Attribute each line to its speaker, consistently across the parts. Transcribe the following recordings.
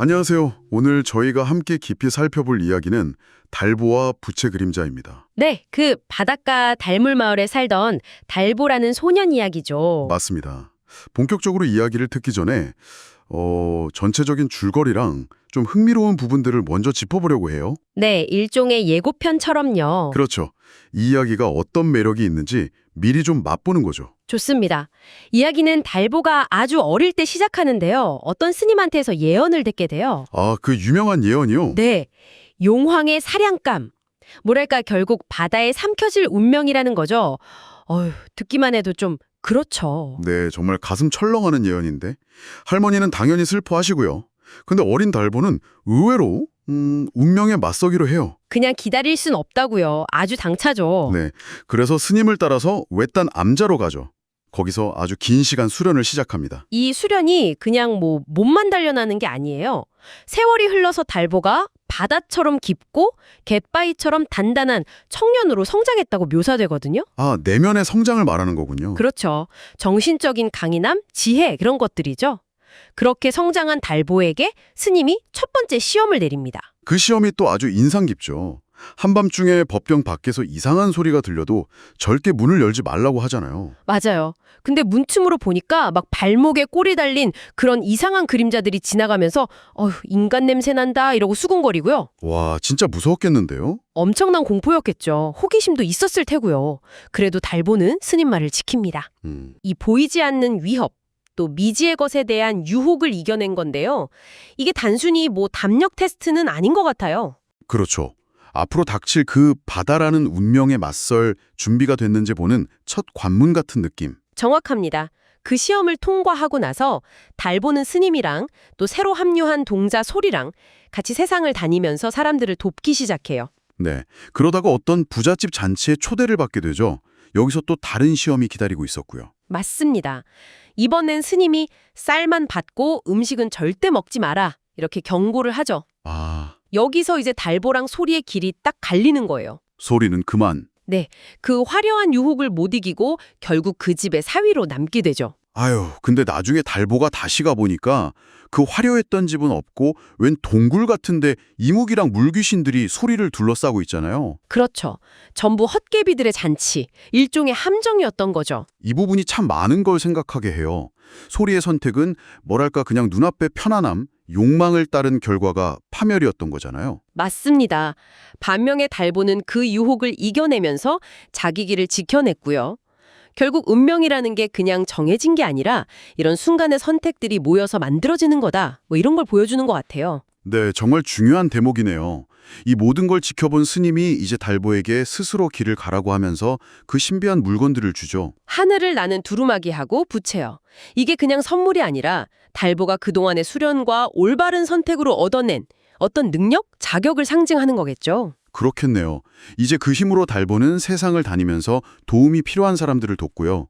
Speaker 1: 안녕하세요. 오늘 저희가 함께 깊이 살펴볼 이야기는 달보와 부채 그림자입니다.
Speaker 2: 네, 그 바닷가 달물 마을에 살던 달보라는 소년 이야기죠.
Speaker 1: 맞습니다. 본격적으로 이야기를 듣기 전에 전체적인 줄거리랑 좀 흥미로운 부분들을 먼저 짚어보려고 해요.
Speaker 2: 네, 일종의 예고편처럼요.
Speaker 1: 그렇죠. 이 이야기가 어떤 매력이 있는지 미리 좀 맛보는 거죠.
Speaker 2: 좋습니다. 이야기는 달보가 아주 어릴 때 시작하는데요. 어떤 스님한테서 예언을 듣게 돼요.
Speaker 1: 아, 그 유명한 예언이요?
Speaker 2: 네, 용황의 사냥감. 뭐랄까 결국 바다에 삼켜질 운명이라는 거죠. 듣기만 해도 좀 그렇죠.
Speaker 1: 네, 정말 가슴 철렁하는 예언인데 할머니는 당연히 슬퍼하시고요. 근데 어린 달보는 의외로 운명에 맞서기로 해요.
Speaker 2: 그냥 기다릴 순 없다고요. 아주 당차죠.
Speaker 1: 네, 그래서 스님을 따라서 외딴 암자로 가죠. 거기서 아주 긴 시간 수련을 시작합니다.
Speaker 2: 이 수련이 그냥 몸만 단련하는 게 아니에요. 세월이 흘러서 달보가 바다처럼 깊고 갯바위처럼 단단한 청년으로 성장했다고 묘사되거든요.
Speaker 1: 아, 내면의 성장을 말하는 거군요.
Speaker 2: 그렇죠. 정신적인 강인함, 지혜 그런 것들이죠. 그렇게 성장한 달보에게 스님이 첫 번째 시험을 내립니다.
Speaker 1: 그 시험이 또 아주 인상 깊죠. 한밤중에 법경 밖에서 이상한 소리가 들려도 절대 문을 열지 말라고 하잖아요.
Speaker 2: 맞아요. 근데 문틈으로 보니까 막 발목에 꼬리 달린 그런 이상한 그림자들이 지나가면서 인간 냄새 난다 이러고 수군거리고요.
Speaker 1: 와, 진짜 무서웠겠는데요?
Speaker 2: 엄청난 공포였겠죠. 호기심도 있었을 테고요. 그래도 달보는 스님 말을 지킵니다. 이 보이지 않는 위협, 또 미지의 것에 대한 유혹을 이겨낸 건데요. 이게 단순히 담력 테스트는 아닌 것 같아요.
Speaker 1: 그렇죠. 앞으로 닥칠 그 바다라는 운명에 맞설 준비가 됐는지 보는 첫 관문 같은 느낌.
Speaker 2: 정확합니다. 그 시험을 통과하고 나서 달보는 스님이랑 또 새로 합류한 동자 소리랑 같이 세상을 다니면서 사람들을 돕기 시작해요.
Speaker 1: 네, 그러다가 어떤 부잣집 잔치에 초대를 받게 되죠. 여기서 또 다른 시험이 기다리고 있었고요.
Speaker 2: 맞습니다. 이번엔 스님이 쌀만 받고 음식은 절대 먹지 마라 이렇게 경고를 하죠.
Speaker 1: 아,
Speaker 2: 여기서 이제 달보랑 소리의 길이 딱 갈리는 거예요.
Speaker 1: 소리는 그만.
Speaker 2: 네, 그 화려한 유혹을 못 이기고 결국 그 집의 사위로 남게 되죠.
Speaker 1: 아유, 근데 나중에 달보가 다시 가보니까 그 화려했던 집은 없고 웬 동굴 같은데 이묵이랑 물귀신들이 소리를 둘러싸고 있잖아요.
Speaker 2: 그렇죠. 전부 헛개비들의 잔치, 일종의 함정이었던 거죠.
Speaker 1: 이 부분이 참 많은 걸 생각하게 해요. 소리의 선택은 뭐랄까 그냥 눈앞의 편안함, 욕망을 따른 결과가 파멸이었던 거잖아요.
Speaker 2: 맞습니다. 반면에 달보는 그 유혹을 이겨내면서 자기 길을 지켜냈고요. 결국 운명이라는 게 그냥 정해진 게 아니라 이런 순간의 선택들이 모여서 만들어지는 거다. 이런 걸 보여주는 것 같아요.
Speaker 1: 네, 정말 중요한 대목이네요. 이 모든 걸 지켜본 스님이 이제 달보에게 스스로 길을 가라고 하면서 그 신비한 물건들을 주죠.
Speaker 2: 하늘을 나는 두루마기하고 부채요. 이게 그냥 선물이 아니라 달보가 그동안의 수련과 올바른 선택으로 얻어낸 어떤 능력, 자격을 상징하는 거겠죠.
Speaker 1: 그렇겠네요. 이제 그 힘으로 달보는 세상을 다니면서 도움이 필요한 사람들을 돕고요.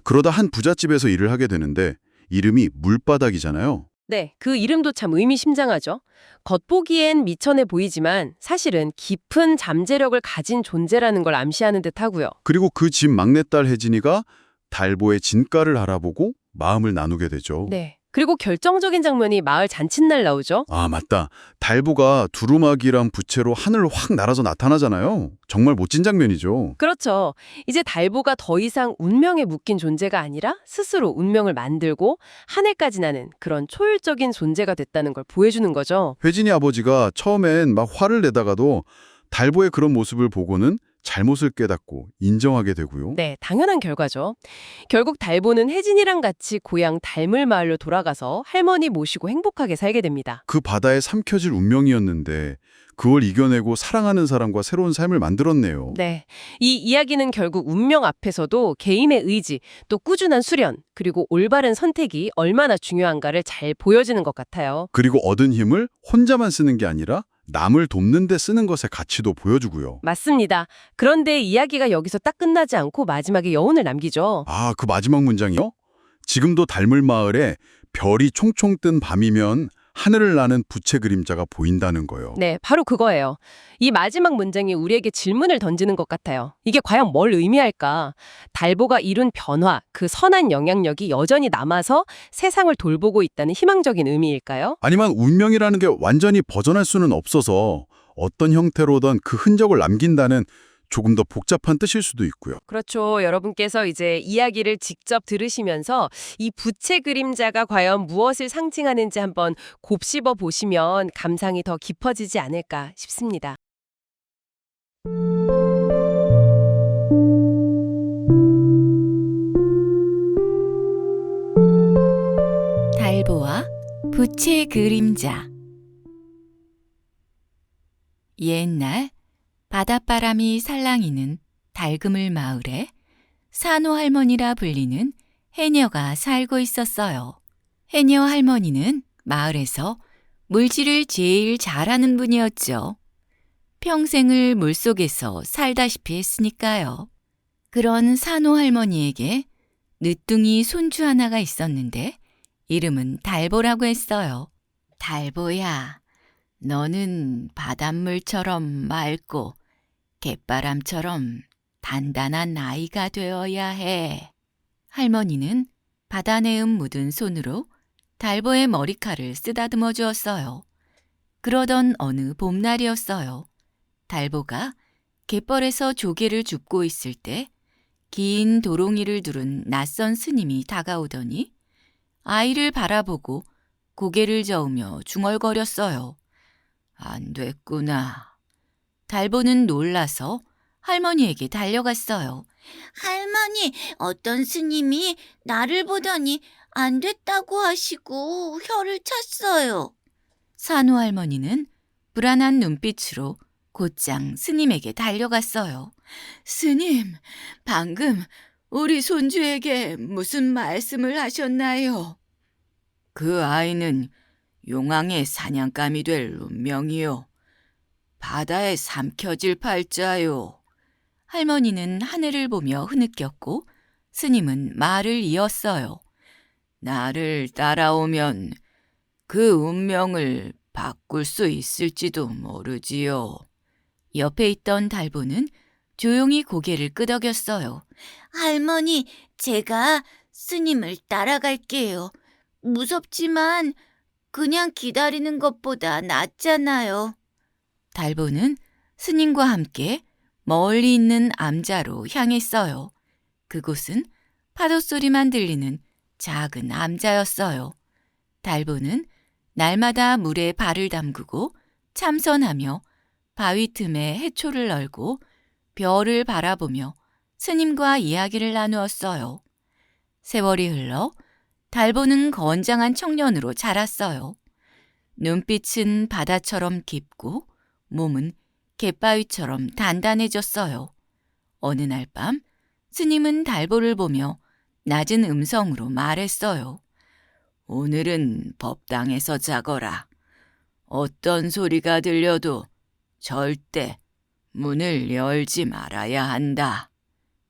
Speaker 1: 그러다 한 부잣집에서 일을 하게 되는데 이름이 물바닥이잖아요.
Speaker 2: 네, 그 이름도 참 의미심장하죠. 겉보기엔 미천해 보이지만 사실은 깊은 잠재력을 가진 존재라는 걸 암시하는 듯하고요.
Speaker 1: 그리고 그 집 막내딸 혜진이가 달보의 진가를 알아보고 마음을 나누게 되죠.
Speaker 2: 네. 그리고 결정적인 장면이 마을 잔칫날 나오죠.
Speaker 1: 아, 맞다. 달보가 두루마기랑 부채로 하늘을 확 날아서 나타나잖아요. 정말 멋진 장면이죠.
Speaker 2: 그렇죠. 이제 달보가 더 이상 운명에 묶인 존재가 아니라 스스로 운명을 만들고 하늘까지 나는 그런 초율적인 존재가 됐다는 걸 보여주는 거죠.
Speaker 1: 혜진이 아버지가 처음엔 막 화를 내다가도 달보의 그런 모습을 보고는 잘못을 깨닫고 인정하게 되고요.
Speaker 2: 네, 당연한 결과죠. 결국 달보는 혜진이랑 같이 고향 달물 마을로 돌아가서 할머니 모시고 행복하게 살게 됩니다.
Speaker 1: 그 바다에 삼켜질 운명이었는데 그걸 이겨내고 사랑하는 사람과 새로운 삶을 만들었네요.
Speaker 2: 네, 이 이야기는 결국 운명 앞에서도 개인의 의지, 또 꾸준한 수련, 그리고 올바른 선택이 얼마나 중요한가를 잘 보여주는 것 같아요.
Speaker 1: 그리고 얻은 힘을 혼자만 쓰는 게 아니라 남을 돕는 데 쓰는 것의 가치도 보여주고요.
Speaker 2: 맞습니다. 그런데 이야기가 여기서 딱 끝나지 않고 마지막에 여운을 남기죠.
Speaker 1: 아, 그 마지막 문장이요? 지금도 달물 마을에 별이 총총 뜬 밤이면 하늘을 나는 부채 그림자가 보인다는 거요.
Speaker 2: 네, 바로 그거예요. 이 마지막 문장이 우리에게 질문을 던지는 것 같아요. 이게 과연 뭘 의미할까? 달보가 이룬 변화, 그 선한 영향력이 여전히 남아서 세상을 돌보고 있다는 희망적인 의미일까요?
Speaker 1: 아니면 운명이라는 게 완전히 벗어날 수는 없어서 어떤 형태로든 그 흔적을 남긴다는 조금 더 복잡한 뜻일 수도 있고요.
Speaker 2: 그렇죠. 여러분께서 이제 이야기를 직접 들으시면서 이 부채 그림자가 과연 무엇을 상징하는지 한번 곱씹어 보시면 감상이 더 깊어지지 않을까 싶습니다.
Speaker 3: 달보와 부채 그림자. 옛날 바닷바람이 살랑이는 달그물 마을에 산호 할머니라 불리는 해녀가 살고 있었어요. 해녀 할머니는 마을에서 물질을 제일 잘하는 분이었죠. 평생을 물속에서 살다시피 했으니까요. 그런 산호 할머니에게 늦둥이 손주 하나가 있었는데 이름은 달보라고 했어요. 달보야, 너는 바닷물처럼 맑고 갯바람처럼 단단한 아이가 되어야 해. 할머니는 바다내음 묻은 손으로 달보의 머리칼을 쓰다듬어 주었어요. 그러던 어느 봄날이었어요. 달보가 갯벌에서 조개를 줍고 있을 때 긴 도롱이를 두른 낯선 스님이 다가오더니 아이를 바라보고 고개를 저으며 중얼거렸어요. 안 됐구나. 달보는 놀라서 할머니에게 달려갔어요.
Speaker 4: 할머니, 어떤 스님이 나를 보더니 안 됐다고 하시고 혀를 찼어요.
Speaker 3: 산호 할머니는 불안한 눈빛으로 곧장 스님에게 달려갔어요. 스님, 방금 우리 손주에게 무슨 말씀을 하셨나요? 그 아이는 용왕의 사냥감이 될 운명이요. 바다에 삼켜질 팔자요. 할머니는 하늘을 보며 흐느꼈고 스님은 말을 이었어요. 나를 따라오면 그 운명을 바꿀 수 있을지도 모르지요. 옆에 있던 달보는 조용히 고개를 끄덕였어요.
Speaker 4: 할머니, 제가 스님을 따라갈게요. 무섭지만 그냥 기다리는 것보다 낫잖아요.
Speaker 3: 달보는 스님과 함께 멀리 있는 암자로 향했어요. 그곳은 파도 소리만 들리는 작은 암자였어요. 달보는 날마다 물에 발을 담그고 참선하며 바위 틈에 해초를 널고 별을 바라보며 스님과 이야기를 나누었어요. 세월이 흘러 달보는 건장한 청년으로 자랐어요. 눈빛은 바다처럼 깊고 몸은 갯바위처럼 단단해졌어요. 어느 날 밤 스님은 달보를 보며 낮은 음성으로 말했어요. 오늘은 법당에서 자거라. 어떤 소리가 들려도 절대 문을 열지 말아야 한다.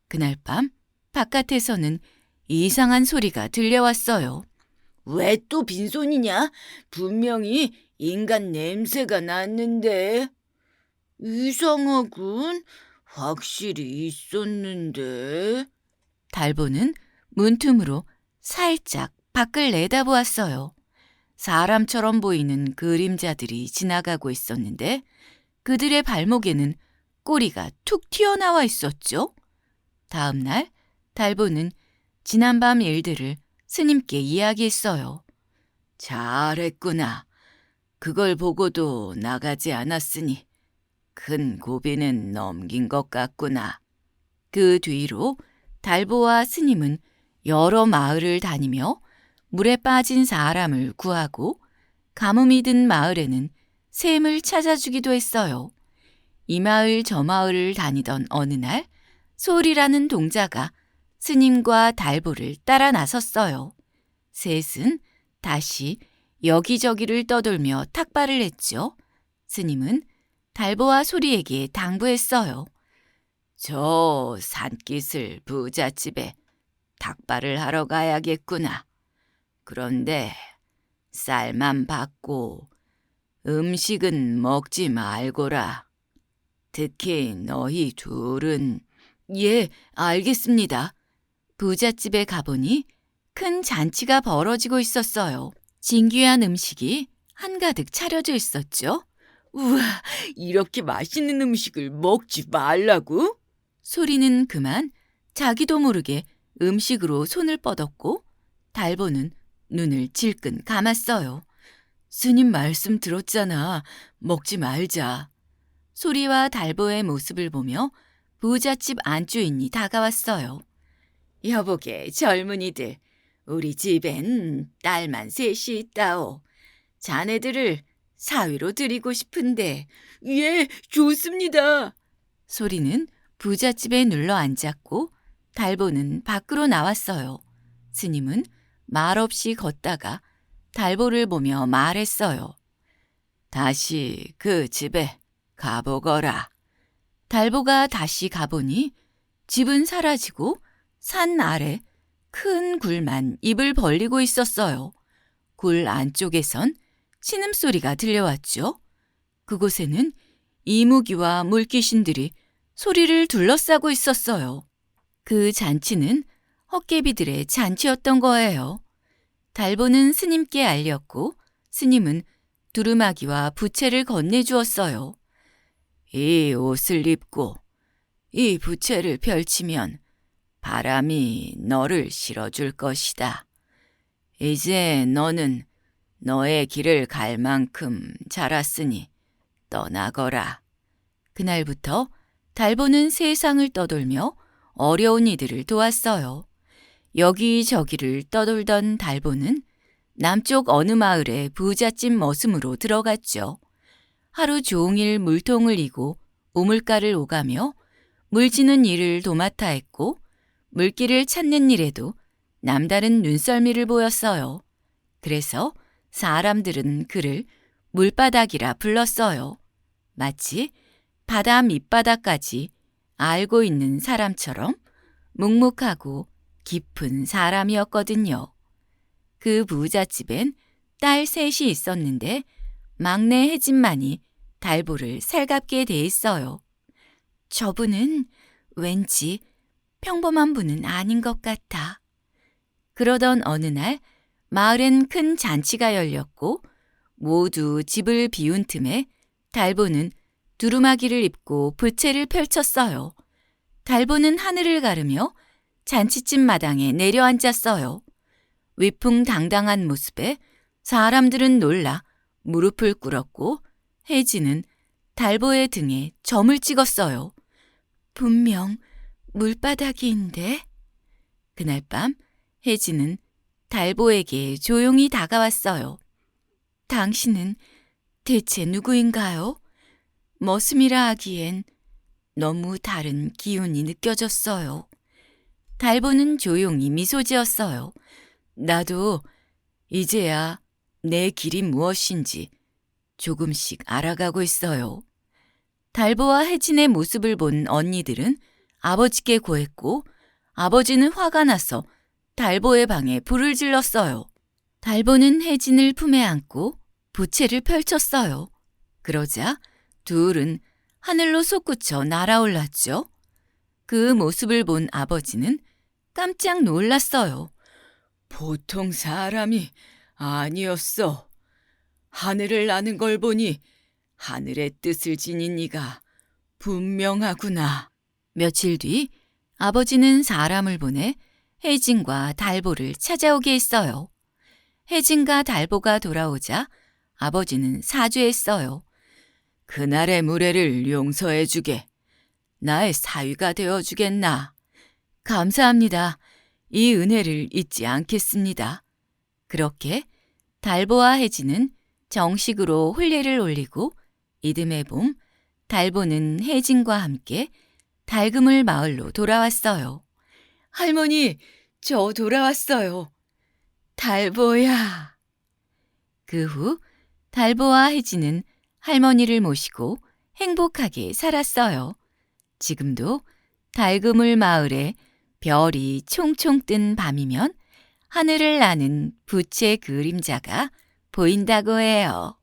Speaker 3: 그날 밤 바깥에서는 이상한 소리가 들려왔어요.
Speaker 4: 왜 또 빈손이냐? 분명히 인간 냄새가 났는데. 이상하군. 확실히 있었는데.
Speaker 3: 달보는 문틈으로 살짝 밖을 내다보았어요. 사람처럼 보이는 그림자들이 지나가고 있었는데 그들의 발목에는 꼬리가 툭 튀어나와 있었죠. 다음 날 달보는 지난밤 일들을 스님께 이야기했어요. 잘했구나. 그걸 보고도 나가지 않았으니 큰 고비는 넘긴 것 같구나. 그 뒤로 달보와 스님은 여러 마을을 다니며 물에 빠진 사람을 구하고 가뭄이 든 마을에는 샘을 찾아주기도 했어요. 이 마을 저 마을을 다니던 어느 날 소리라는 동자가 스님과 달보를 따라 나섰어요. 셋은 다시 여기저기를 떠돌며 탁발을 했죠. 스님은 달보와 소리에게 당부했어요. 저 산기슭 부잣집에 닭발을 하러 가야겠구나. 그런데 쌀만 받고 음식은 먹지 말거라. 특히 너희 둘은. 예, 알겠습니다. 부잣집에 가보니 큰 잔치가 벌어지고 있었어요. 진귀한 음식이 한가득 차려져 있었죠.
Speaker 4: 우와, 이렇게 맛있는 음식을 먹지 말라고?
Speaker 3: 소리는 그만 자기도 모르게 음식으로 손을 뻗었고 달보는 눈을 질끈 감았어요. 스님 말씀 들었잖아. 먹지 말자. 소리와 달보의 모습을 보며 부잣집 안주인이 다가왔어요.
Speaker 4: 여보게, 젊은이들, 우리 집엔 딸만 셋이 있다오. 자네들을 사위로 드리고 싶은데. 예, 좋습니다.
Speaker 3: 소리는 부잣집에 눌러 앉았고 달보는 밖으로 나왔어요. 스님은 말없이 걷다가 달보를 보며 말했어요. 다시 그 집에 가보거라. 달보가 다시 가보니 집은 사라지고 산 아래 큰 굴만 입을 벌리고 있었어요. 굴 안쪽에선 신음소리가 들려왔죠. 그곳에는 이무기와 물귀신들이 소리를 둘러싸고 있었어요. 그 잔치는 헛개비들의 잔치였던 거예요. 달보는 스님께 알렸고 스님은 두루마기와 부채를 건네주었어요. 이 옷을 입고 이 부채를 펼치면 바람이 너를 실어줄 것이다. 이제 너는 너의 길을 갈 만큼 자랐으니 떠나거라. 그날부터 달보는 세상을 떠돌며 어려운 이들을 도왔어요. 여기저기를 떠돌던 달보는 남쪽 어느 마을에 부잣집 머슴으로 들어갔죠. 하루 종일 물통을 이고 우물가를 오가며 물지는 일을 도맡아 했고 물길을 찾는 일에도 남다른 눈썰미를 보였어요. 그래서 사람들은 그를 물바닥이라 불렀어요. 마치 바다 밑바닥까지 알고 있는 사람처럼 묵묵하고 깊은 사람이었거든요. 그 부잣집엔 딸 셋이 있었는데 막내 혜진만이 달보를 살갑게 대했어요. 저분은 왠지 평범한 분은 아닌 것 같아. 그러던 어느 날 마을엔 큰 잔치가 열렸고 모두 집을 비운 틈에 달보는 두루마기를 입고 부채를 펼쳤어요. 달보는 하늘을 가르며 잔치집 마당에 내려앉았어요. 위풍당당한 모습에 사람들은 놀라 무릎을 꿇었고 혜진은 달보의 등에 점을 찍었어요. 분명 물바닥인데? 그날 밤 혜진은 달보에게 조용히 다가왔어요. 당신은 대체 누구인가요? 머슴이라 하기엔 너무 다른 기운이 느껴졌어요. 달보는 조용히 미소 지었어요. 나도 이제야 내 길이 무엇인지 조금씩 알아가고 있어요. 달보와 혜진의 모습을 본 언니들은 아버지께 고했고 아버지는 화가 나서 달보의 방에 불을 질렀어요. 달보는 혜진을 품에 안고 부채를 펼쳤어요. 그러자 둘은 하늘로 솟구쳐 날아올랐죠. 그 모습을 본 아버지는 깜짝 놀랐어요.
Speaker 4: 보통 사람이 아니었어. 하늘을 나는 걸 보니 하늘의 뜻을 지닌 이가 분명하구나.
Speaker 3: 며칠 뒤 아버지는 사람을 보내 혜진과 달보를 찾아오게 했어요. 혜진과 달보가 돌아오자 아버지는 사죄했어요.
Speaker 4: 그날의 무례를 용서해 주게. 나의 사위가 되어 주겠나.
Speaker 3: 감사합니다. 이 은혜를 잊지 않겠습니다. 그렇게 달보와 혜진은 정식으로 혼례를 올리고 이듬해 봄 달보는 혜진과 함께 달그물 마을로 돌아왔어요.
Speaker 4: 할머니, 저 돌아왔어요. 달보야.
Speaker 3: 그 후 달보와 혜진은 할머니를 모시고 행복하게 살았어요. 지금도 달그물 마을에 별이 총총 뜬 밤이면 하늘을 나는 부채 그림자가 보인다고 해요.